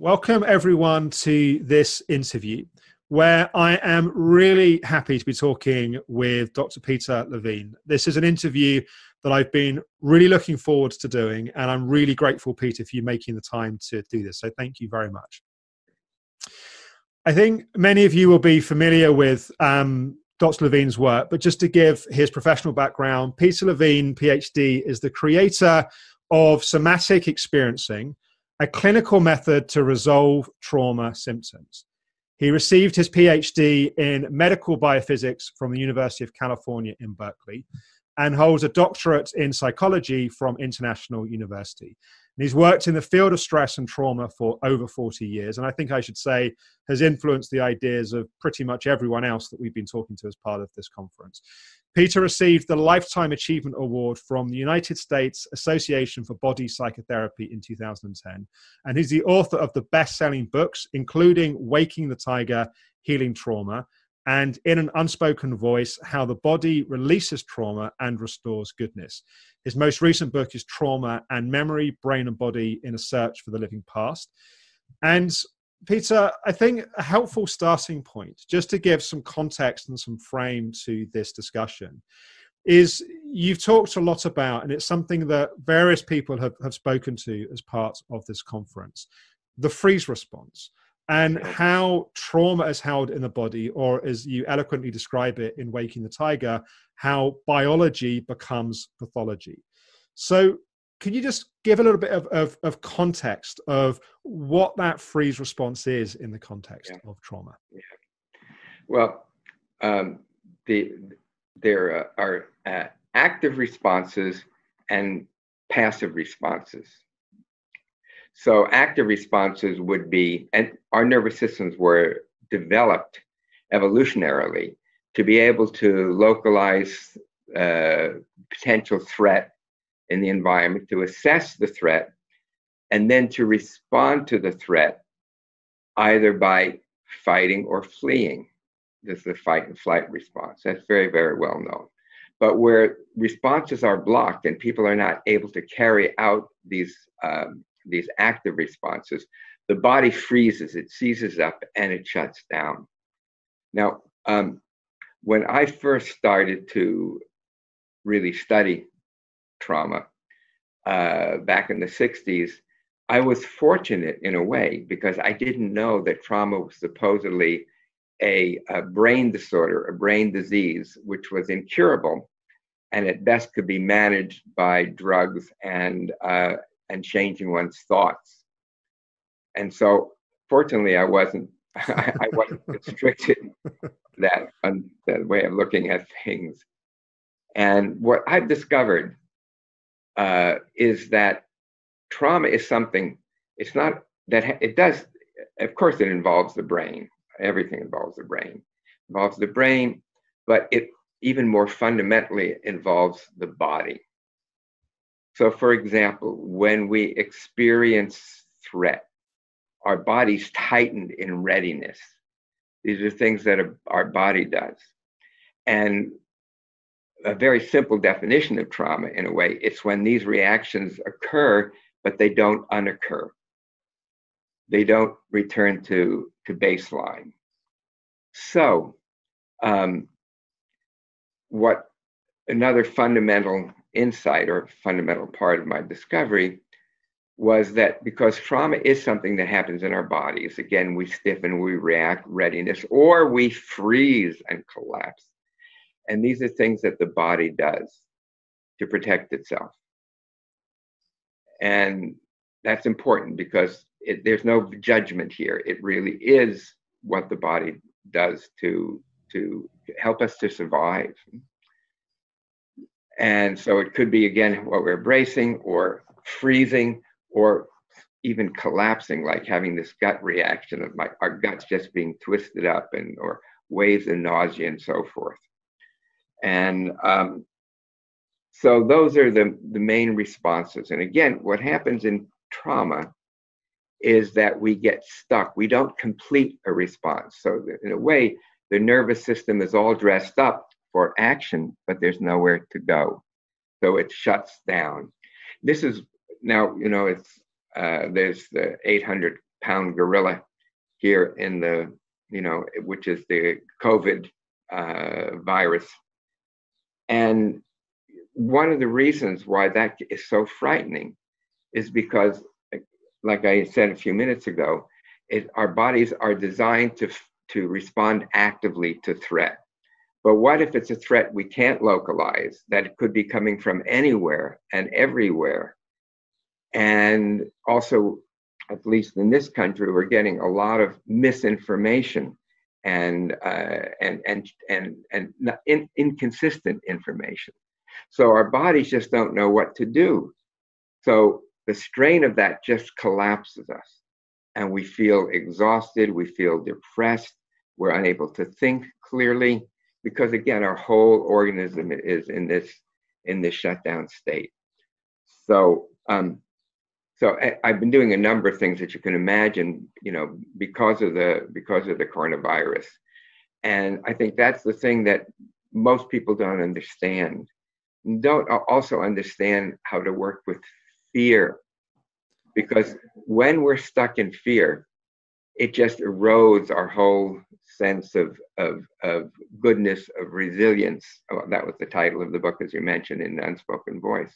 Welcome everyone to this interview where I am really happy to be talking with Dr. Peter Levine. This is an interview that I've been really looking forward to doing, and I'm really grateful, Peter, for you making the time to do this. So thank you very much. I think many of you will be familiar with Dr. Levine's work, but just to give his professional background, Peter Levine, PhD, is the creator of somatic experiencing, a clinical method to resolve trauma symptoms. He received his PhD in medical biophysics from the University of California in Berkeley and holds a doctorate in psychology from International University. And he's worked in the field of stress and trauma for over 40 years, and I think I should say has influenced the ideas of pretty much everyone else that we've been talking to as part of this conference. Peter received the Lifetime Achievement Award from the United States Association for Body Psychotherapy in 2010, and he's the author of the best-selling books, including Waking the Tiger, Healing Trauma, and In an Unspoken Voice, How the Body Releases Trauma and Restores Goodness. His most recent book is Trauma and Memory, Brain and Body in a Search for the Living Past. And Peter, I think a helpful starting point, just to give some context and some frame to this discussion, is you've talked a lot about, and it's something that various people have spoken to as part of this conference, the freeze response, and how trauma is held in the body, or as you eloquently describe it in Waking the Tiger, how biology becomes pathology. So could you just give a little bit of context of what that freeze response is in the context of trauma? Yeah. Well, there are active responses and passive responses. So active responses would be, and our nervous systems were developed evolutionarily to be able to localize potential threat in the environment, to assess the threat, and then to respond to the threat either by fighting or fleeing. This is the fight and flight response. That's very, very well known. But where responses are blocked and people are not able to carry out these active responses, the body freezes, it seizes up, and it shuts down. Now, when I first started to really study trauma back in the 60s, I was fortunate in a way because I didn't know that trauma was supposedly a brain disorder, a brain disease, which was incurable and at best could be managed by drugs and changing one's thoughts. And so fortunately I wasn't restricted that way of looking at things. And what I've discovered is that trauma is something, it's not that it does, of course it involves the brain. Everything involves the brain. It involves the brain, but it even more fundamentally involves the body. So for example, when we experience threat, our body's tightened in readiness. These are things that our body does. And a very simple definition of trauma, in a way, it's when these reactions occur, but they don't unoccur. They don't return to baseline. So, what another fundamental insight or fundamental part of my discovery was that because trauma is something that happens in our bodies, again, we stiffen, we react, readiness, or we freeze and collapse. And these are things that the body does to protect itself. And that's important because there's no judgment here. It really is what the body does to help us to survive. And so it could be, again, what we're bracing or freezing or even collapsing, like having this gut reaction of our guts just being twisted up or waves of nausea and so forth. And so those are the main responses. And again, what happens in trauma is that we get stuck. We don't complete a response. So in a way, the nervous system is all dressed up for action, but there's nowhere to go. So it shuts down. This is now, it's there's the 800 pound gorilla here in the, which is the COVID virus. And one of the reasons why that is so frightening is because, like I said a few minutes ago, our bodies are designed to respond actively to threat. But what if it's a threat we can't localize, that it could be coming from anywhere and everywhere? And also, at least in this country, we're getting a lot of misinformation and inconsistent information. So our bodies just don't know what to do. So the strain of that just collapses us, and we feel exhausted, we feel depressed, we're unable to think clearly, because again, our whole organism is in this shutdown state. So I've been doing a number of things that you can imagine, because of the coronavirus. And I think that's the thing that most people don't understand. Don't also understand how to work with fear, because when we're stuck in fear, it just erodes our whole sense of goodness, of resilience. Oh, that was the title of the book, as you mentioned, in Unspoken Voice.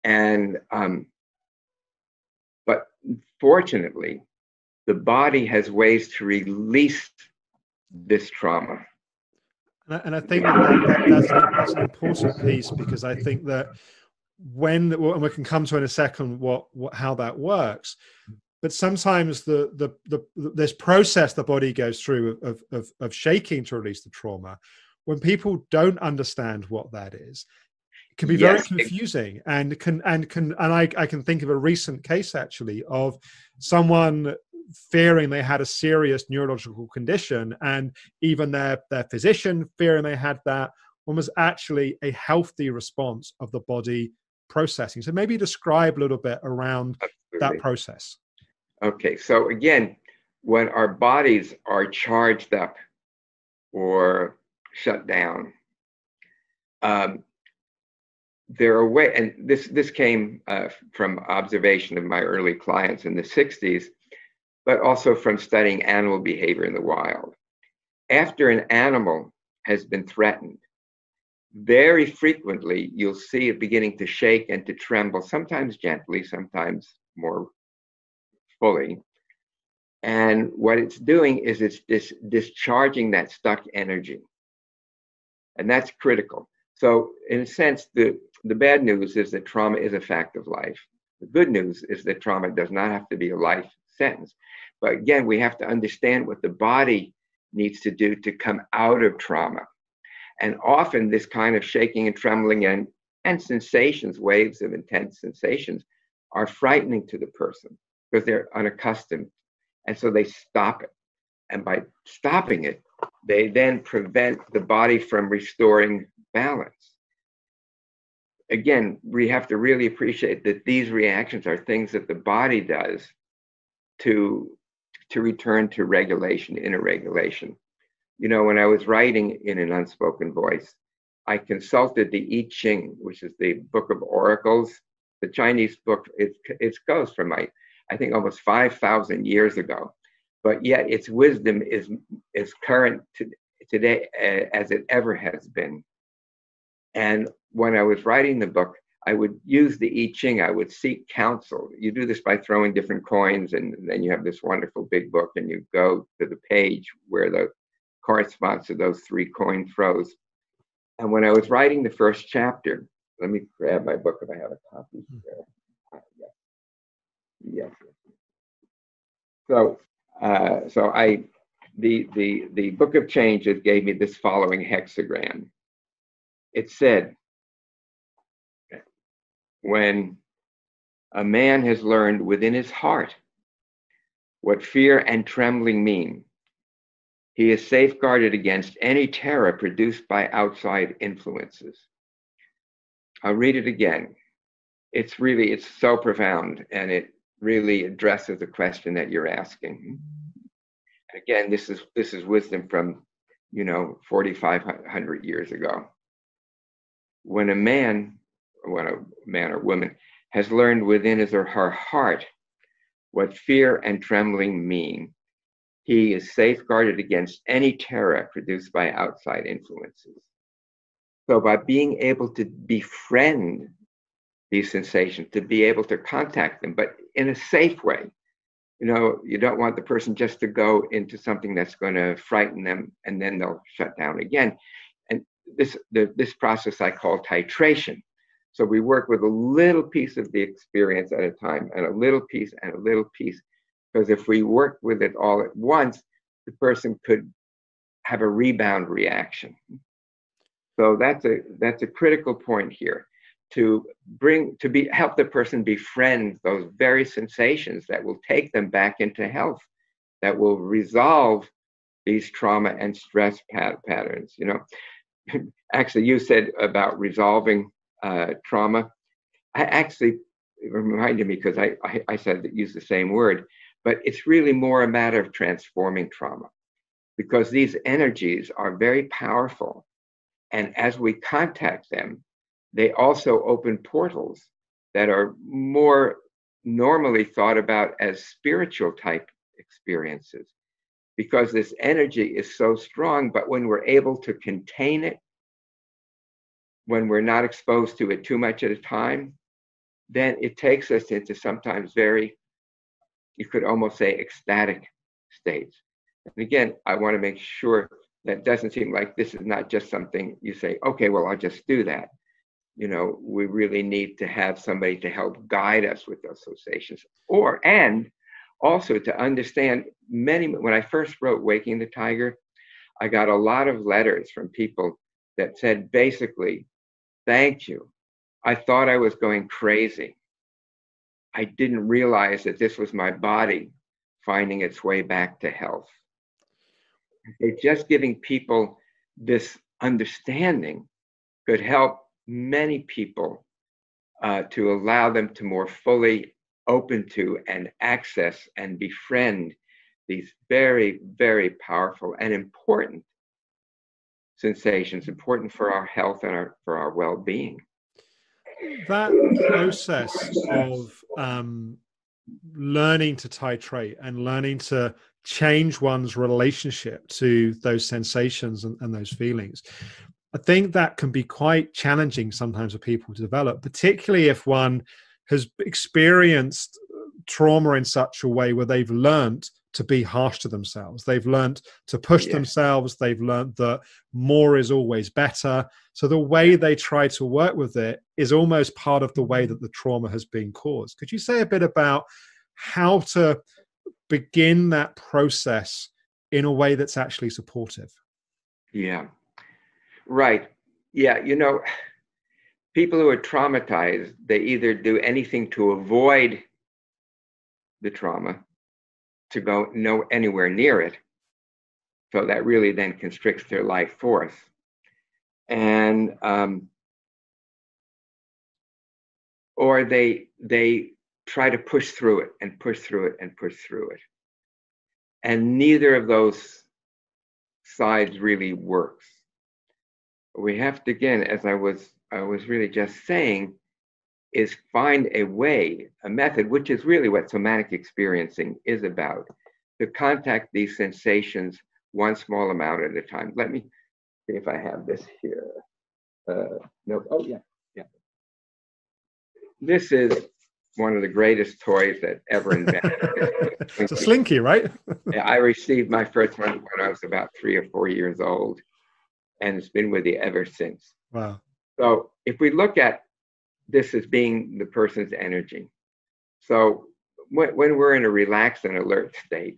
And but fortunately, the body has ways to release this trauma. And I think that's an important piece, because I think that and we can come to in a second how that works, but sometimes this process the body goes through of shaking to release the trauma, when people don't understand what that is, it can be very confusing. And I can think of a recent case actually of someone fearing they had a serious neurological condition, and even their physician fearing they had that, when was actually a healthy response of the body processing. So maybe describe a little bit around that process. Okay, so again, when our bodies are charged up or shut down, there are ways, and this came from observation of my early clients in the 60s, but also from studying animal behavior in the wild. After an animal has been threatened, very frequently you'll see it beginning to shake and to tremble, sometimes gently, sometimes more fully. And what it's doing is it's discharging that stuck energy. And that's critical. So in a sense, the bad news is that trauma is a fact of life. The good news is that trauma does not have to be a life sentence. But again, we have to understand what the body needs to do to come out of trauma. And often this kind of shaking and trembling and sensations, waves of intense sensations, are frightening to the person because they're unaccustomed. And so they stop it. And by stopping it, they then prevent the body from restoring balance. Again, we have to really appreciate that these reactions are things that the body does to return to regulation, inner regulation. When I was writing in an unspoken voice, I consulted the I Ching, which is the book of oracles. The Chinese book, it goes from I think almost 5,000 years ago, but yet its wisdom is current today as it ever has been. And when I was writing the book, I would use the I Ching. I would seek counsel. You do this by throwing different coins, and then you have this wonderful big book, and you go to the page where the corresponds to those 3 coin throws. And when I was writing the first chapter, let me grab my book if I have a copy here. Yes. So the Book of Changes gave me this following hexagram. It said, when a man has learned within his heart what fear and trembling mean, he is safeguarded against any terror produced by outside influences. I'll read it again. It's so profound, and it really addresses the question that you're asking. Again, this is wisdom from 4,500 years ago. When a man or woman has learned within his or her heart what fear and trembling mean. He is safeguarded against any terror produced by outside influences. So by being able to befriend these sensations, to be able to contact them, but in a safe way. You don't want the person just to go into something that's going to frighten them and then they'll shut down again. And this process I call titration. So we work with a little piece of the experience at a time, and a little piece and a little piece. Because if we work with it all at once, the person could have a rebound reaction. So that's a critical point here, to help the person befriend those very sensations that will take them back into health, that will resolve these trauma and stress patterns. Actually, you said about resolving trauma. It reminded me, because I said that, use the same word, but it's really more a matter of transforming trauma, because these energies are very powerful. And as we contact them, they also open portals that are more normally thought about as spiritual type experiences, because this energy is so strong. But when we're able to contain it, when we're not exposed to it too much at a time, then it takes us into sometimes very, you could almost say, ecstatic states. And again, I want to make sure that doesn't seem like this is not just something you say, okay, well, I'll just do that. We really need to have somebody to help guide us with those sensations, and also to understand when I first wrote Waking the Tiger, I got a lot of letters from people that said, basically, thank you. I thought I was going crazy. I didn't realize that this was my body finding its way back to health. Just giving people this understanding could help many people to allow them to more fully open to and access and befriend these very, very powerful and important sensations, important for our health and for our well-being. That process of learning to titrate and learning to change one's relationship to those sensations and those feelings, I think that can be quite challenging sometimes for people to develop, particularly if one has experienced trauma in such a way where they've learned to be harsh to themselves. They've learned to push themselves. They've learned that more is always better. So the way they try to work with it is almost part of the way that the trauma has been caused. Could you say a bit about how to begin that process in a way that's actually supportive? Yeah, right. Yeah, people who are traumatized, they either do anything to avoid the trauma, to go anywhere near it. So that really then constricts their life force. And or they try to push through it and push through it and push through it. And neither of those sides really works. We have to, again, as I was really just saying, is find a way, a method, which is really what somatic experiencing is about, to contact these sensations one small amount at a time. Let me see if I have this here. No, oh yeah. This is one of the greatest toys that ever invented. It's a slinky, right? Yeah, I received my first one when I was about 3 or 4 years old, and it's been with me ever since. Wow. So if we look at this as being the person's energy, so when we're in a relaxed and alert state,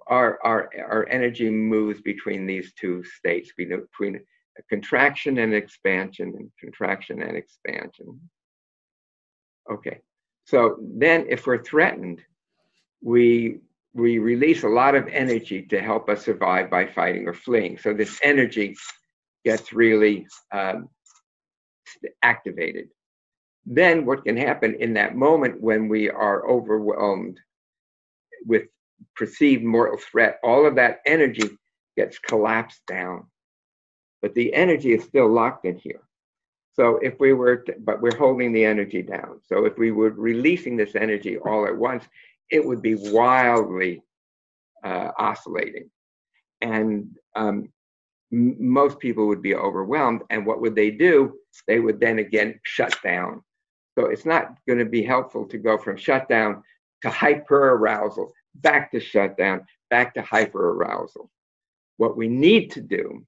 our energy moves between these two states, between a contraction and expansion, and contraction and expansion. Okay, so then if we're threatened, we release a lot of energy to help us survive by fighting or fleeing. So this energy gets really activated. Then what can happen in that moment when we are overwhelmed with perceived mortal threat, all of that energy gets collapsed down. But the energy is still locked in here. So if we were, but we're holding the energy down. So if we were releasing this energy all at once, it would be wildly oscillating. And most people would be overwhelmed. And what would they do? They would then again shut down. So it's not going to be helpful to go from shutdown to hyperarousal, back to shutdown, back to hyperarousal. What we need to do,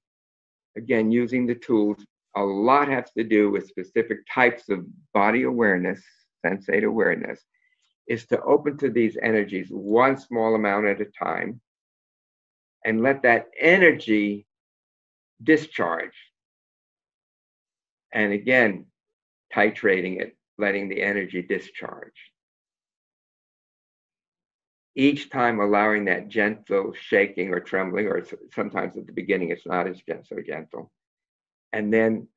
again, using the tools, a lot has to do with specific types of body awareness, sensate awareness, is to open to these energies one small amount at a time and let that energy discharge. And again, titrating it, letting the energy discharge. Each time allowing that gentle shaking or trembling, or sometimes at the beginning it's not as so gentle. And then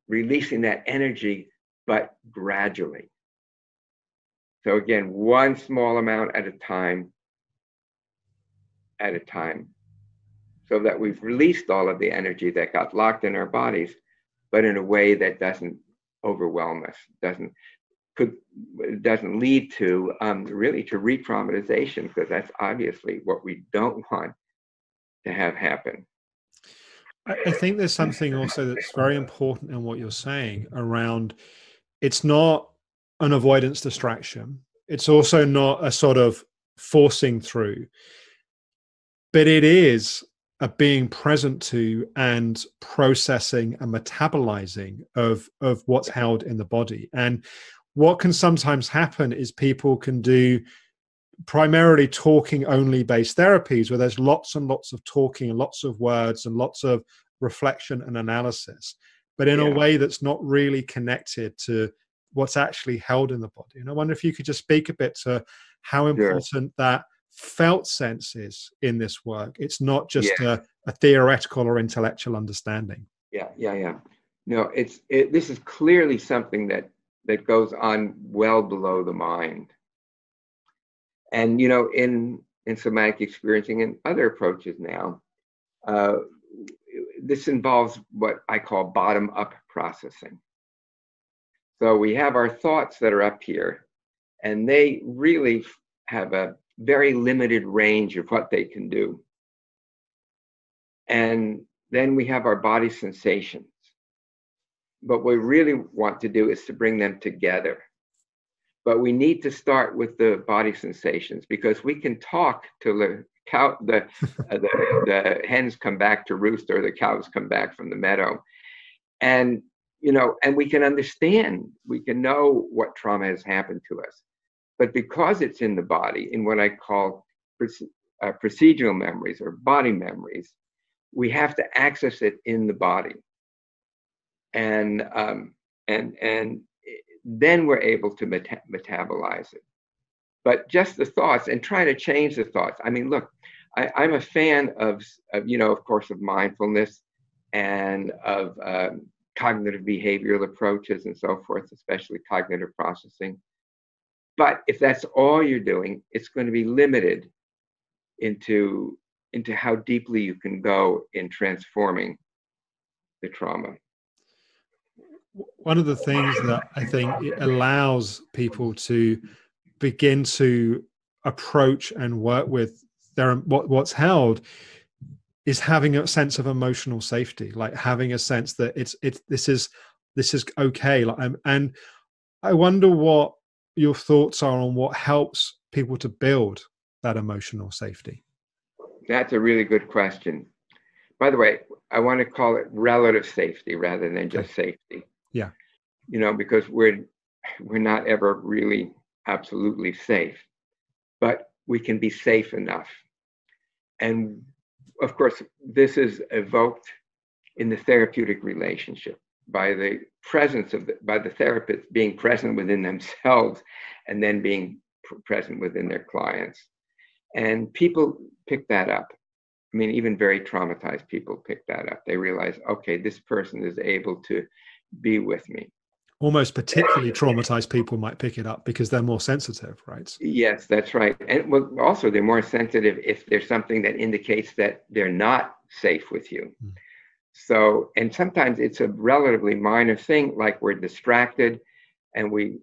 releasing that energy, but gradually. So again, one small amount at a time, so that we've released all of the energy that got locked in our bodies, but in a way that doesn't overwhelm us, doesn't lead to really to re-traumatization, because that's obviously what we don't want to have happen. I think there's something also that's very important in what you're saying around, it's not an avoidance distraction. It's also not a sort of forcing through, but it is a being present to and processing and metabolizing of what's held in the body. And what can sometimes happen is people can do primarily talking only based therapies, where there's lots and lots of talking and lots of words and lots of reflection and analysis, but in a way that's not really connected to what's actually held in the body. And I wonder if you could just speak a bit to how important that felt sense is in this work. It's not just a theoretical or intellectual understanding. No, this is clearly something that goes on well below the mind. And in somatic experiencing and other approaches now, this involves what I call bottom-up processing. So we have our thoughts that are up here, and they really have a very limited range of what they can do. And then we have our body sensations. But what we really want to do is to bring them together. But we need to start with the body sensations, because we can talk till the hens come back to roost, or the cows come back from the meadow. And, and we can understand, we can know what trauma has happened to us. But because it's in the body, in what I call procedural memories or body memories, we have to access it in the body. And then we're able to metabolize it. But just the thoughts, and trying to change the thoughts. I mean, look, I'm a fan of course, of mindfulness and of cognitive behavioral approaches and so forth, especially cognitive processing. But if that's all you're doing, it's going to be limited into how deeply you can go in transforming the trauma. One of the things that I think it allows people to begin to approach and work with what's held is having a sense of emotional safety, like having a sense that this is okay. And I wonder what your thoughts are on what helps people to build that emotional safety. That's a really good question. By the way, I want to call it relative safety rather than just safety. Yeah. Because we're not ever really absolutely safe, but we can be safe enough. And of course, this is evoked in the therapeutic relationship by the presence by the therapist being present within themselves and then being present within their clients. And people pick that up. I mean, even very traumatized people pick that up. They realize, okay, this person is able to be with me. Almost particularly traumatized people might pick it up because they're more sensitive, right? Yes, that's right. And also they're more sensitive if there's something that indicates that they're not safe with you. So, and sometimes it's a relatively minor thing, like we're distracted and we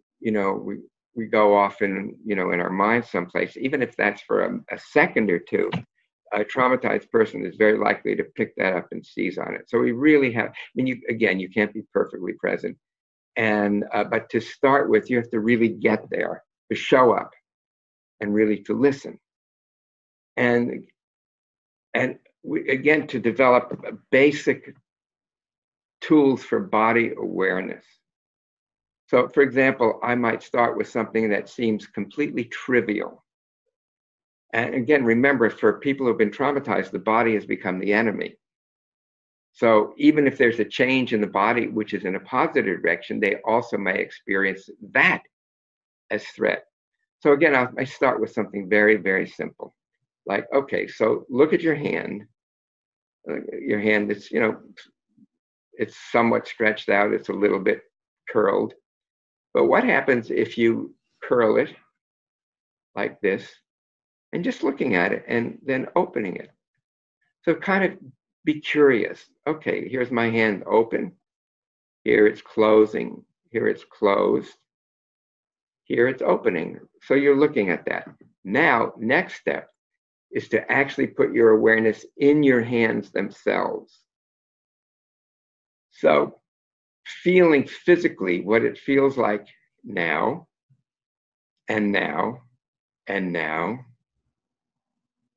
go off in our mind someplace, even if that's for a second or two. A traumatized person is very likely to pick that up and seize on it. So we really have, you can't be perfectly present. And, but to start with, you have to really get there, to show up and really to listen. And again, to develop basic tools for body awareness. So for example, I might start with something that seems completely trivial. And again, remember, for people who've been traumatized, the body has become the enemy. So even if there's a change in the body, which is in a positive direction, they also may experience that as threat. So again, I start with something very, very simple. Like, okay, so look at your hand. Your hand is, it's somewhat stretched out. It's a little bit curled. But what happens if you curl it like this and just looking at it and then opening it? So kind of be curious. Okay, here's my hand open. Here it's closing. Here it's closed. Here it's opening. So you're looking at that. Now, next step is to actually put your awareness in your hands themselves. So feeling physically what it feels like now, and now, and now,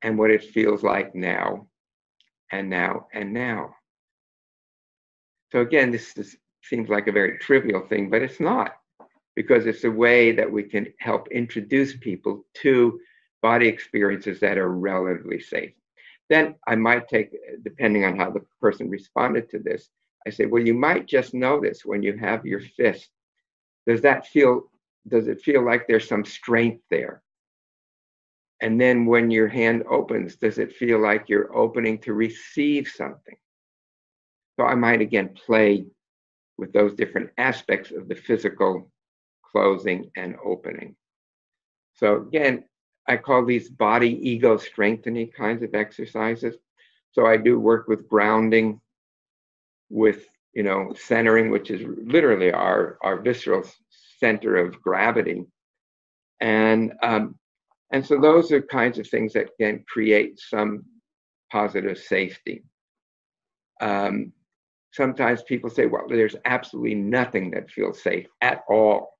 and what it feels like now, and now, and now. So again, this seems like a very trivial thing, but it's not, because it's a way that we can help introduce people to body experiences that are relatively safe. Then I might take, depending on how the person responded to this, I say, well, you might just notice when you have your fist, does it feel like there's some strength there? And then when your hand opens, does it feel like you're opening to receive something? So I might again play with those different aspects of the physical closing and opening. So again, I call these body ego strengthening kinds of exercises. So I do work with grounding, with centering, which is literally our visceral center of gravity, and so those are kinds of things that can create some positive safety. Sometimes people say, well, there's absolutely nothing that feels safe at all.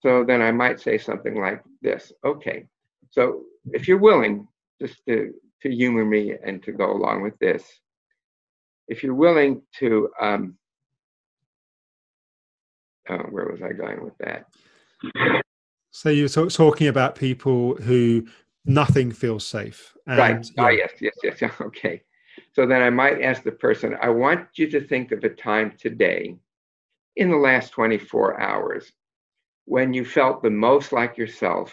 So then I might say something like this. Okay, so if you're willing, just to humor me and to go along with this, if you're willing to, where was I going with that? So you're talking about people who nothing feels safe. And, right. yeah. Yes. Okay. So then I might ask the person, I want you to think of a time today in the last 24 hours when you felt the most like yourself,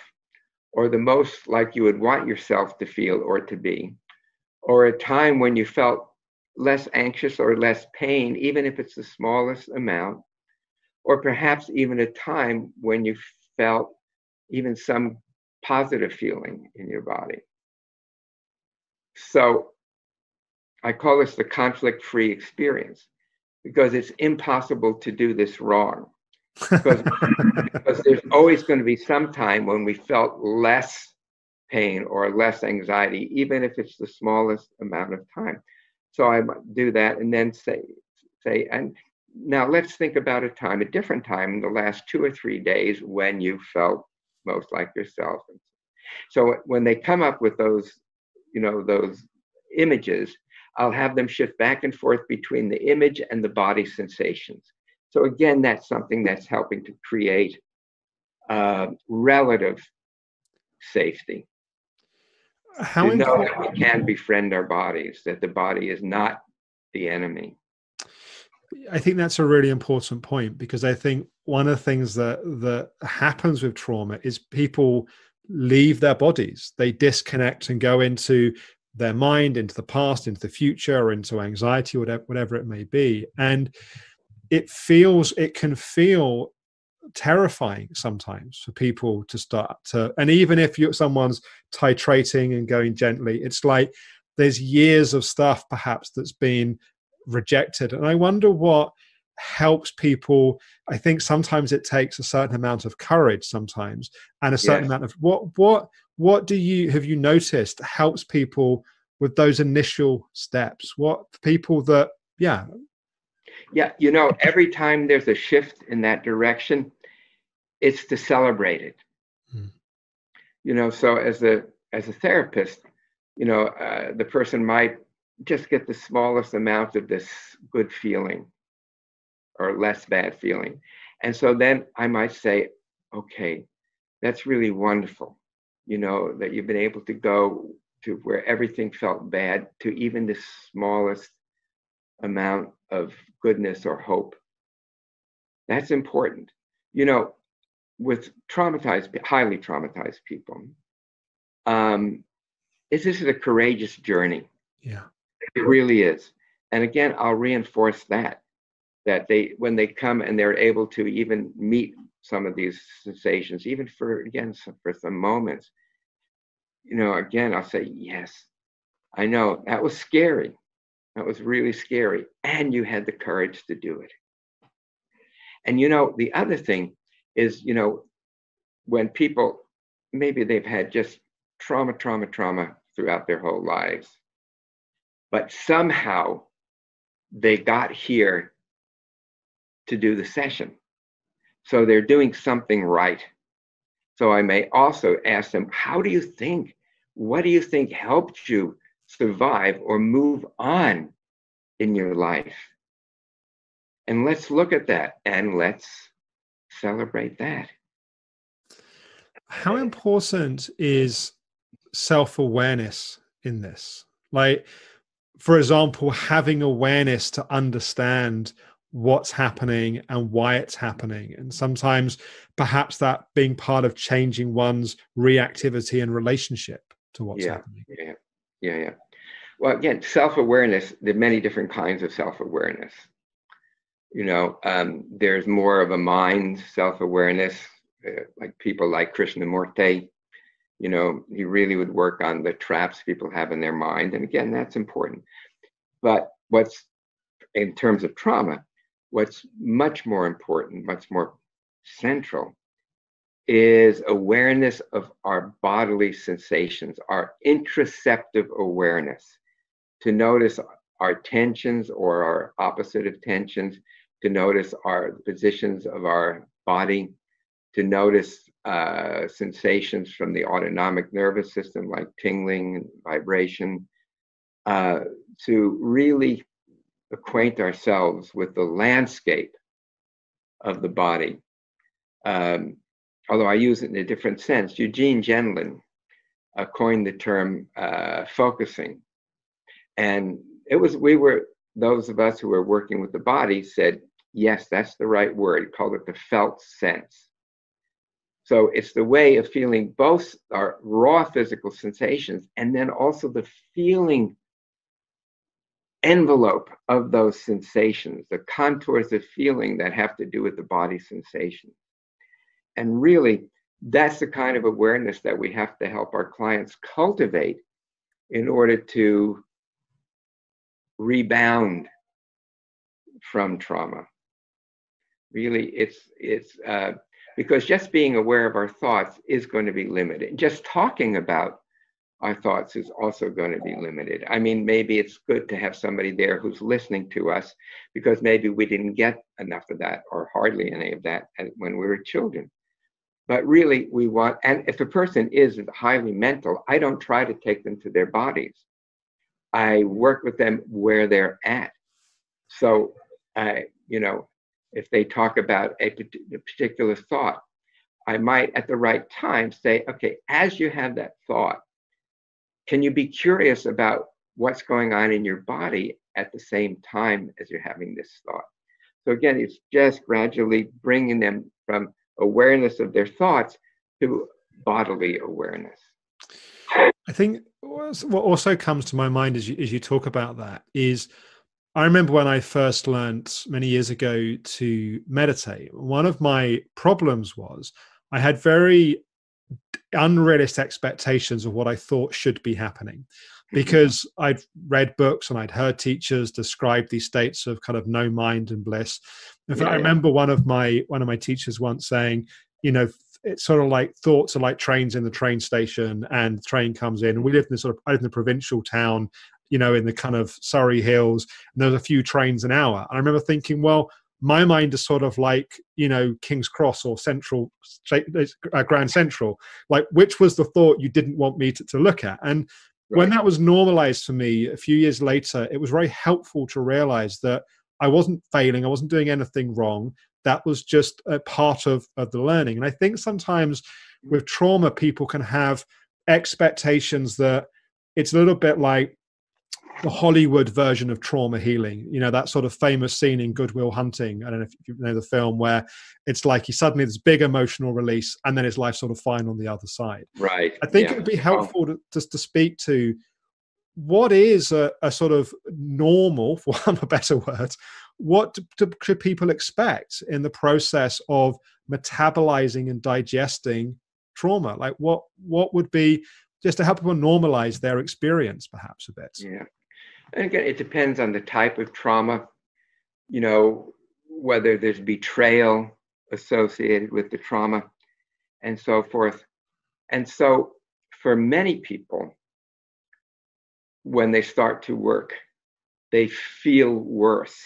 or the most like you would want yourself to feel or to be, or a time when you felt less anxious or less pain, even if it's the smallest amount, or perhaps even a time when you felt even some positive feeling in your body. So I call this the conflict-free experience, because it's impossible to do this wrong. Because there's always going to be some time when we felt less pain or less anxiety, even if it's the smallest amount of time. So I might do that and then say, and now let's think about a different time in the last 2 or 3 days when you felt most like yourself. So when they come up with those, those images, I'll have them shift back and forth between the image and the body sensations. So again, that's something that's helping to create relative safety. How to know that we can befriend our bodies, that the body is not the enemy. I think that's a really important point, because I think one of the things that happens with trauma is people leave their bodies. They disconnect and go into their mind, into the past, into the future, or into anxiety, whatever it may be. And it can feel terrifying sometimes for people to start to, and even if someone's titrating and going gently, it's like there's years of stuff perhaps that's been rejected. And I wonder what helps people. I think sometimes it takes a certain amount of courage sometimes, and a certain amount of what have you noticed helps people with those initial steps? What people that, every time there's a shift in that direction, it's to celebrate it. So as a therapist, the person might just get the smallest amount of this good feeling or less bad feeling. And so then I might say, okay, that's really wonderful, that you've been able to go to where everything felt bad to even the smallest amount of goodness or hope. That's important. With highly traumatized people, this is a courageous journey. Yeah, it really is. And again, I'll reinforce that when they come and they're able to even meet some of these sensations, even for some moments, again, I'll say, yes, I know that was scary. That was really scary. And you had the courage to do it. And, the other thing is, when people, maybe they've had just trauma throughout their whole lives, but somehow they got here to do the session. So they're doing something right. So I may also ask them, what do you think helped you survive or move on in your life? And let's look at that and let's celebrate that. How important is self-awareness in this? Like, for example, having awareness to understand what's happening and why it's happening. And sometimes perhaps that being part of changing one's reactivity and relationship to what's happening. Yeah. Well, again, self-awareness, there are many different kinds of self-awareness. There's more of a mind self-awareness, like people like Krishnamurti. He really would work on the traps people have in their mind. And again, that's important. But in terms of trauma, what's much more important, much more central, is awareness of our bodily sensations, our interoceptive awareness, to notice our tensions or our opposite of tensions, to notice our positions of our body, to notice sensations from the autonomic nervous system like tingling and vibration, to really acquaint ourselves with the landscape of the body. Although I use it in a different sense, Eugene Gendlin coined the term focusing. And those of us who were working with the body said, yes, that's the right word. He called it the felt sense. So it's the way of feeling both our raw physical sensations and then also the feeling envelope of those sensations, the contours of feeling that have to do with the body sensation. And really, that's the kind of awareness that we have to help our clients cultivate in order to rebound from trauma. Really, it's because just being aware of our thoughts is going to be limited. Just talking about our thoughts is also going to be limited. I mean, maybe it's good to have somebody there who's listening to us, because maybe we didn't get enough of that or hardly any of that when we were children. But really, we want, and if a person is highly mental, I don't try to take them to their bodies. I work with them where they're at. So, if they talk about a particular thought, I might at the right time say, okay, as you have that thought, can you be curious about what's going on in your body at the same time as you're having this thought? So again, it's just gradually bringing them from awareness of their thoughts to bodily awareness. I think what also comes to my mind as you talk about that is, I remember when I first learned many years ago to meditate, one of my problems was I had very unrealistic expectations of what I thought should be happening. because I'd read books and I'd heard teachers describe these states of kind of no mind and bliss. In fact, I remember one of my teachers once saying, it's sort of like thoughts are like trains in the train station, and the train comes in. And we lived in I lived in a provincial town, in the kind of Surrey Hills, and there was a few trains an hour. And I remember thinking, well, my mind is sort of like, King's Cross or Grand Central. Like, which was the thought you didn't want me to look at? And when that was normalized for me a few years later, it was very helpful to realize that I wasn't failing. I wasn't doing anything wrong. That was just a part of the learning. And I think sometimes with trauma, people can have expectations that it's a little bit like the Hollywood version of trauma healing, that sort of famous scene in Good Will Hunting. I don't know if you know the film, where it's like he suddenly this big emotional release and then his life's sort of fine on the other side. Right. I think it would be helpful to speak to what is a sort of normal, for want of a better word, what should people expect in the process of metabolizing and digesting trauma? Like what would be, just to help people normalize their experience perhaps a bit? Yeah. And again, it depends on the type of trauma, whether there's betrayal associated with the trauma and so forth. And so for many people, when they start to work, they feel worse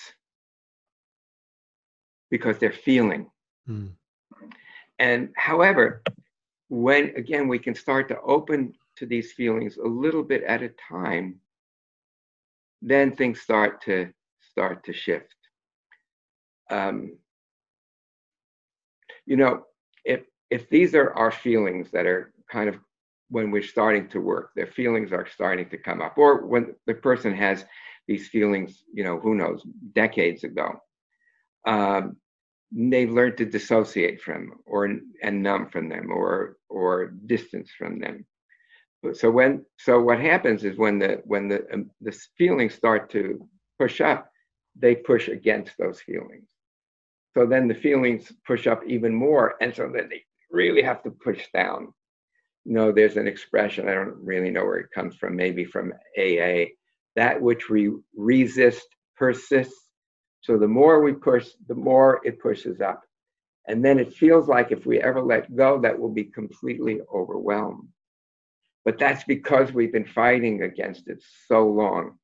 because they're feeling. And however, when again we can start to open to these feelings a little bit at a time, then things start to shift. If these are our feelings that are kind of, when we're starting to work, their feelings are starting to come up, or when the person has these feelings, who knows, decades ago, they've learned to dissociate from and numb from them or distance from them. So what happens is when the feelings start to push up, they push against those feelings. So then the feelings push up even more, and so then they really have to push down. There's an expression, I don't really know where it comes from, maybe from AA, that which we resist persists. So the more we push, the more it pushes up. And then it feels like if we ever let go, that will be completely overwhelmed. But that's because we've been fighting against it so long.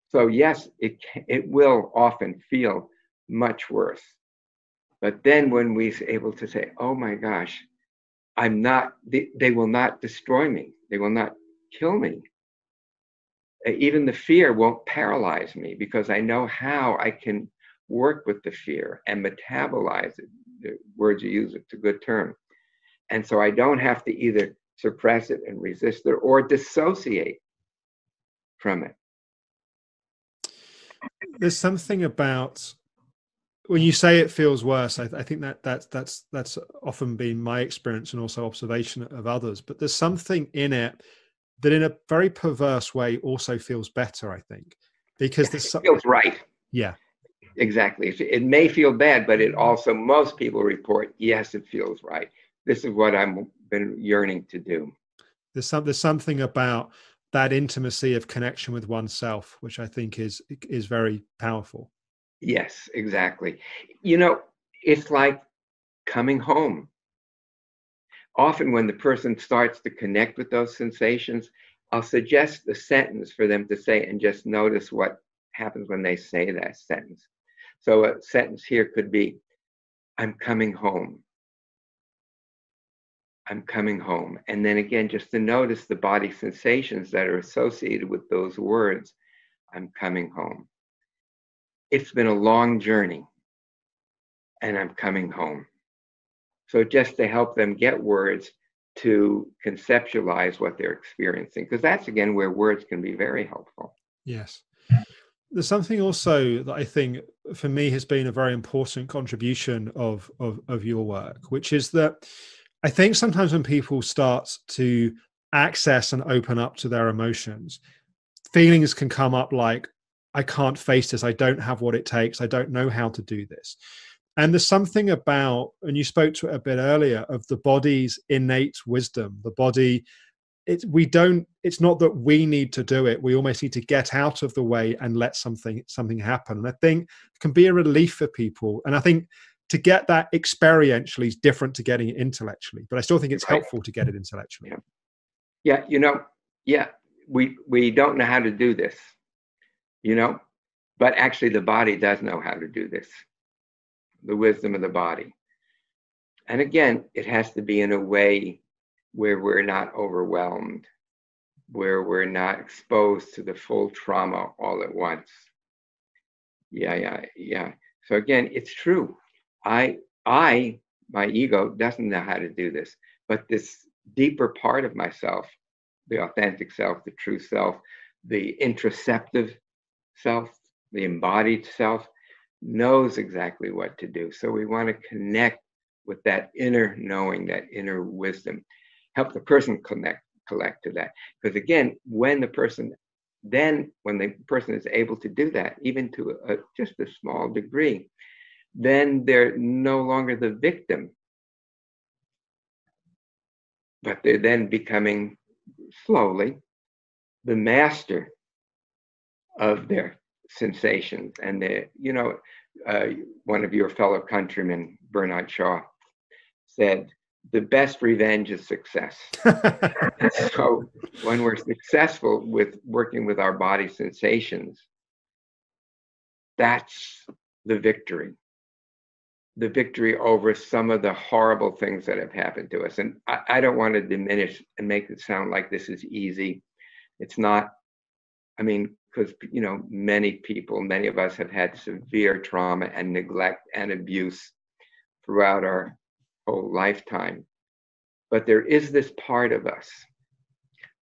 So yes, it will often feel much worse. But then when we're able to say, oh my gosh, they will not destroy me. They will not kill me. Even the fear won't paralyze me, because I know how I can work with the fear and metabolize it. The words you use, it's a good term. And so I don't have to either suppress it and resist it or dissociate from it. There's something about when you say it feels worse, I think that's often been my experience and also observation of others. But there's something in it that, in a very perverse way, also feels better. I think because it feels right. Yeah, exactly. It may feel bad, but it also, most people report, yes, it feels right. This is what I've been yearning to do. There's something about that intimacy of connection with oneself, which I think is very powerful. Yes, exactly. It's like coming home. Often when the person starts to connect with those sensations, I'll suggest a sentence for them to say and just notice what happens when they say that sentence. So a sentence here could be, I'm coming home. I'm coming home. And then again, just to notice the body sensations that are associated with those words, I'm coming home. It's been a long journey, and I'm coming home. So just to help them get words to conceptualize what they're experiencing, because that's, again, where words can be very helpful. Yes. There's something also that I think for me has been a very important contribution of your work, which is that I think sometimes when people start to access and open up to their emotions, feelings can come up like, I can't face this. I don't have what it takes. I don't know how to do this. And there's something about, and you spoke to it a bit earlier, of the body's innate wisdom, the body it's not that we need to do it. We almost need to get out of the way and let something happen. And I think it can be a relief for people. And I think to get that experientially is different to getting it intellectually, but I still think it's helpful to get it intellectually. Yeah. We don't know how to do this, but actually the body does know how to do this, the wisdom of the body. And again, it has to be in a way where we're not overwhelmed, where we're not exposed to the full trauma all at once. Yeah. So again, it's true. My ego doesn't know how to do this, but this deeper part of myself, the authentic self, the true self, the introspective self, the embodied self, knows exactly what to do. So we want to connect with that inner knowing, that inner wisdom, help the person collect to that. Because again, when the person is able to do that, even to just a small degree, then they're no longer the victim, but they're then becoming slowly the master of their sensations. And one of your fellow countrymen, Bernard Shaw, said, the best revenge is success. So when we're successful with working with our body sensations, that's the victory over some of the horrible things that have happened to us. And I don't want to diminish and make it sound like this is easy. It's not. I mean, because many of us have had severe trauma and neglect and abuse throughout our whole lifetime. But there is this part of us,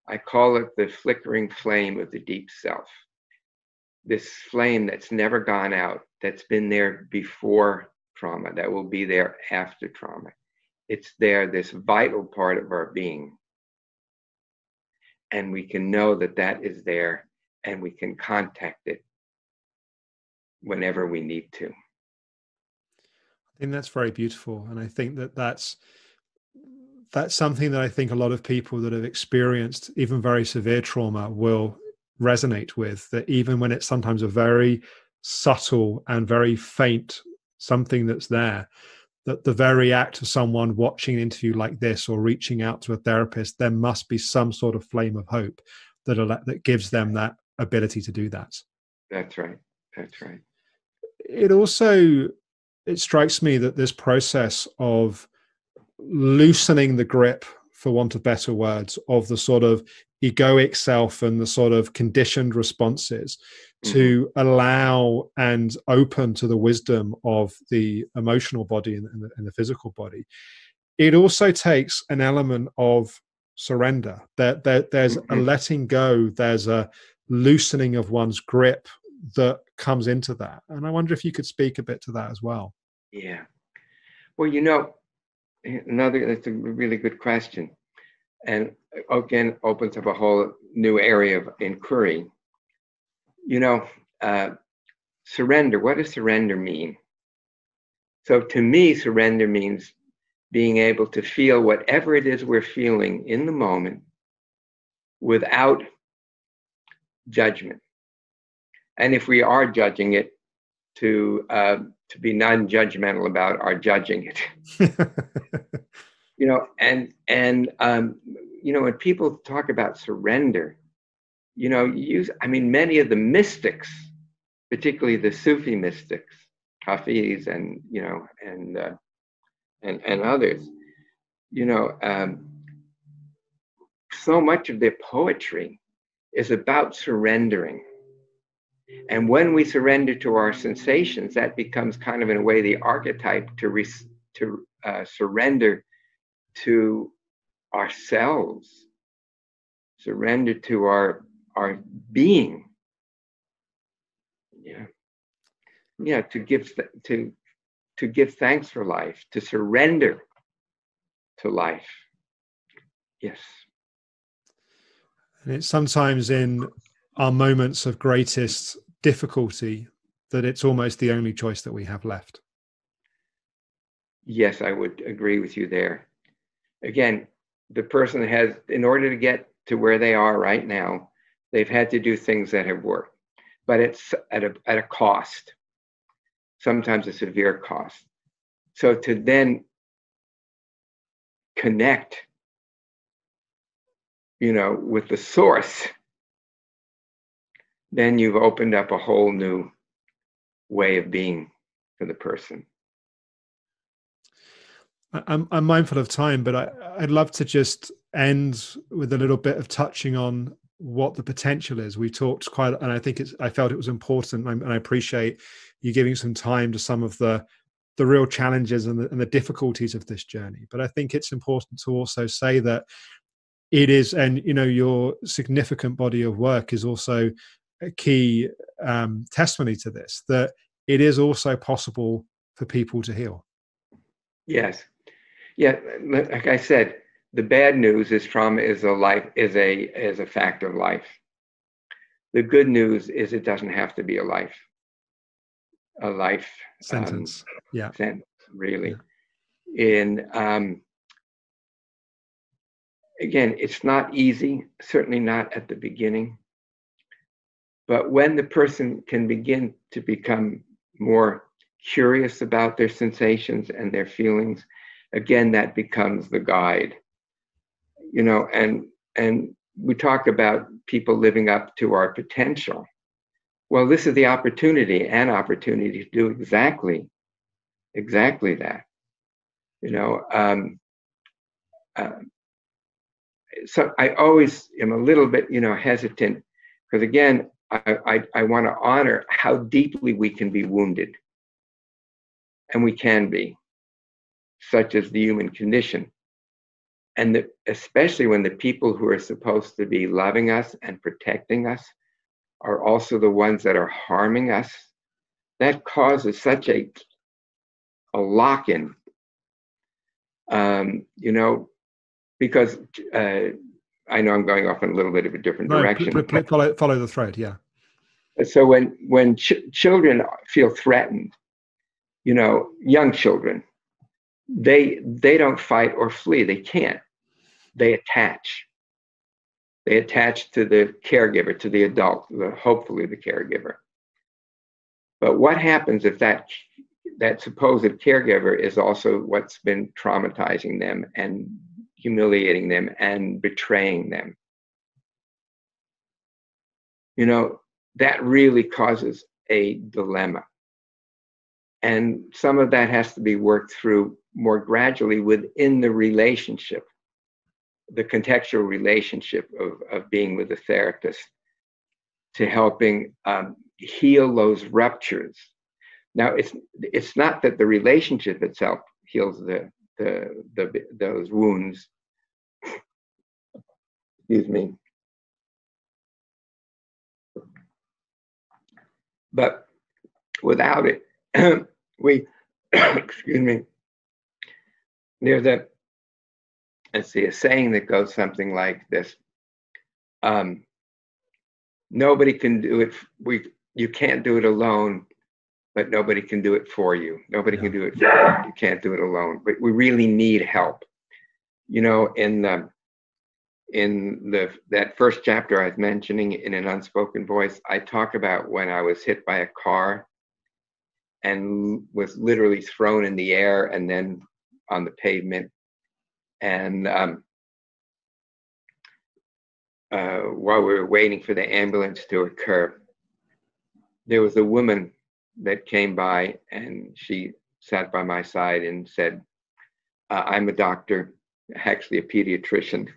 I call it the flickering flame of the deep self, this flame that's never gone out, that's been there before trauma, that will be there after trauma. It's there, this vital part of our being. And we can know that is there, and we can contact it whenever we need to. I think that's very beautiful. And I think that's something that I think a lot of people that have experienced even very severe trauma will resonate with, that even when it's sometimes a very subtle and very faint something that's there, that the very act of someone watching an interview like this or reaching out to a therapist, there must be some sort of flame of hope that gives them that ability to do that. That's right. It strikes me that this process of loosening the grip, for want of better words, of the sort of egoic self and the sort of conditioned responses to allow and open to the wisdom of the emotional body and the physical body, it also takes an element of surrender. There's a letting go, there's a loosening of one's grip that comes into that. And I wonder if you could speak a bit to that as well. Yeah. Well, that's a really good question. And again, opens up a whole new area of inquiry. Surrender, what does surrender mean? So to me, surrender means being able to feel whatever it is we're feeling in the moment without judgment. And if we are judging it, to be non-judgmental about our judging it. When people talk about surrender, many of the mystics, particularly the Sufi mystics, Hafiz and others, so much of their poetry is about surrendering. And when we surrender to our sensations, that becomes kind of, in a way, the archetype to surrender to ourselves, surrender to our being. To give thanks for life, to surrender to life. Yes. And it's sometimes in our moments of greatest difficulty that it's almost the only choice that we have left. Yes, I would agree with you there. Again, the person has, in order to get to where they are right now, they've had to do things that have worked, but it's at a cost, sometimes a severe cost. So to then connect, with the source, then you've opened up a whole new way of being for the person. I'm mindful of time, but I'd love to just end with a little bit of touching on what the potential is. We talked quite, and I felt it was important, and I appreciate you giving some time to some of the real challenges and the difficulties of this journey. But I think it's important to also say that it is, and your significant body of work is also a key testimony to this, that it is also possible for people to heal. Yes. Yeah, like I said, the bad news is trauma is a fact of life. The good news is it doesn't have to be a life sentence. Sentence, really. Yeah. Again, it's not easy, certainly not at the beginning. But when the person can begin to become more curious about their sensations and their feelings, again, that becomes the guide. And we talk about people living up to our potential. Well, this is the opportunity to do exactly that. So I always am a little bit, hesitant, because again, I want to honor how deeply we can be wounded, and we can be, such as the human condition. And especially when the people who are supposed to be loving us and protecting us are also the ones that are harming us, that causes such a lock-in, because I know I'm going off in a little bit of a different direction. Follow the thread, yeah. So when children feel threatened, young children, they don't fight or flee. They can't. They attach. They attach to the caregiver, to the adult, hopefully the caregiver. But what happens if that supposed caregiver is also what's been traumatizing them and humiliating them and betraying them? That really causes a dilemma. And some of that has to be worked through more gradually within the relationship, the contextual relationship of being with a therapist, to helping heal those ruptures. Now, it's not that the relationship itself heals those wounds. Excuse me. But without it, excuse me, there's a saying that goes something like this. Nobody can do it. You can't do it alone, but nobody can do it for you. Nobody can do it for you. You can't do it alone. But we really need help. In that first chapter I was mentioning, in an unspoken voice, I talk about when I was hit by a car and was literally thrown in the air and then on the pavement. And while we were waiting for the ambulance to occur, there was a woman that came by, and she sat by my side and said, I'm a doctor, actually a pediatrician.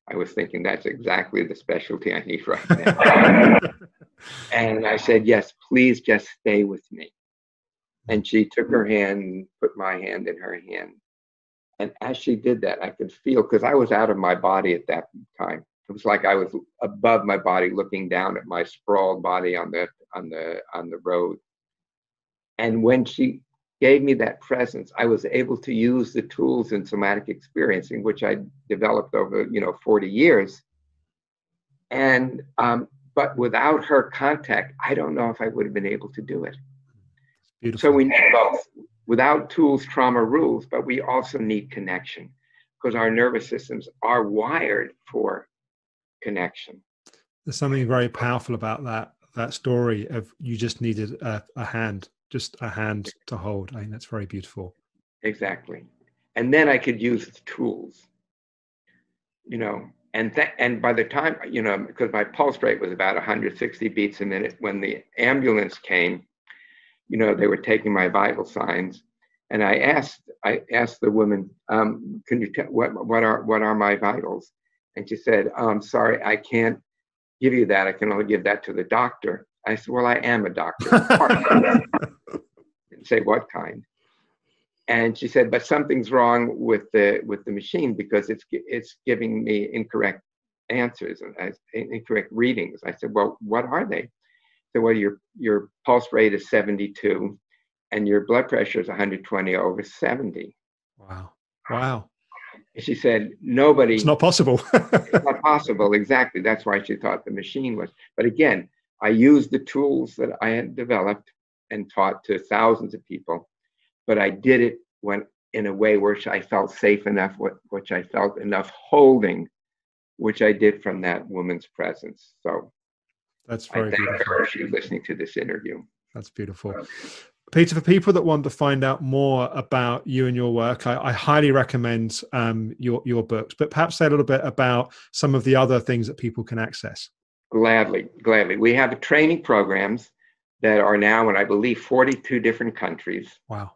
I was thinking that's exactly the specialty I need right now. And I said, yes, please just stay with me. And she took her hand and put my hand in her hand. And as she did that, I could feel, because I was out of my body at that time. It was like I was above my body, looking down at my sprawled body on the road. And when she gave me that presence, I was able to use the tools in somatic experiencing, which I developed over 40 years. And but without her contact, I don't know if I would have been able to do it. Beautiful. So we need both. Without tools, trauma rules, but we also need connection, because our nervous systems are wired for connection. There's something very powerful about that story of you just needed a hand to hold. I think that's very beautiful. Exactly. And then I could use the tools, and by the time, because my pulse rate was about 160 beats a minute, when the ambulance came, they were taking my vital signs. And I asked the woman, can you tell what are my vitals? And she said, I'm sorry, I can't give you that. I can only give that to the doctor. I said, well, I am a doctor. Didn't say what kind. And she said, but something's wrong with the machine, because it's giving me incorrect answers and incorrect readings. I said, well, what are they? So, well, your pulse rate is 72 and your blood pressure is 120/70. Wow. And she said, nobody. It's not possible. It's not possible. Exactly. That's why she thought the machine was. But again, I used the tools that I had developed and taught to thousands of people. But I did it in a way which I felt safe enough, which I felt enough holding, which I did from that woman's presence. So that's very beautiful. I thank her for listening to this interview. That's beautiful. Peter, for people that want to find out more about you and your work, I highly recommend your books, but perhaps say a little bit about some of the other things that people can access. Gladly. We have training programs that are now in, I believe, 42 different countries. Wow.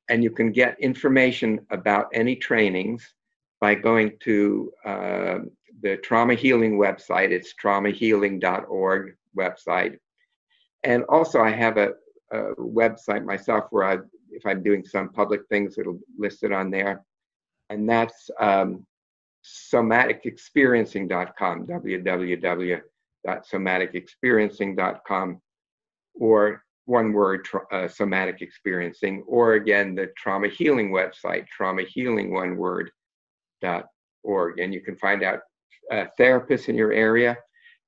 And you can get information about any trainings by going to the Trauma Healing website. It's traumahealing.org website. And also I have a website myself where if I'm doing some public things, it'll list it on there. And that's somaticexperiencing.com, www.somaticexperiencing.com, or one word, somatic experiencing, or again, the Trauma Healing website, traumahealing.org. And you can find out therapists in your area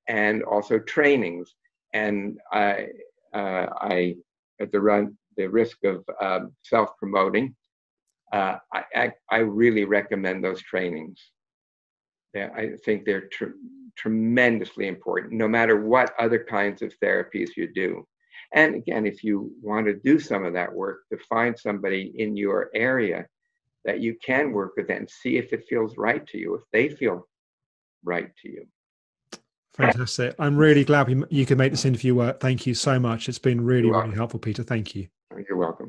and also trainings. And I at the risk of self-promoting, I really recommend those trainings. I think they're tremendously important, no matter what other kinds of therapies you do. And again, if you want to do some of that work, to find somebody in your area that you can work with and see if it feels right to you, if they feel right to you. Fantastic. I'm really glad you could make this interview work. Thank you so much. It's been really helpful, Peter. Thank you. You're welcome.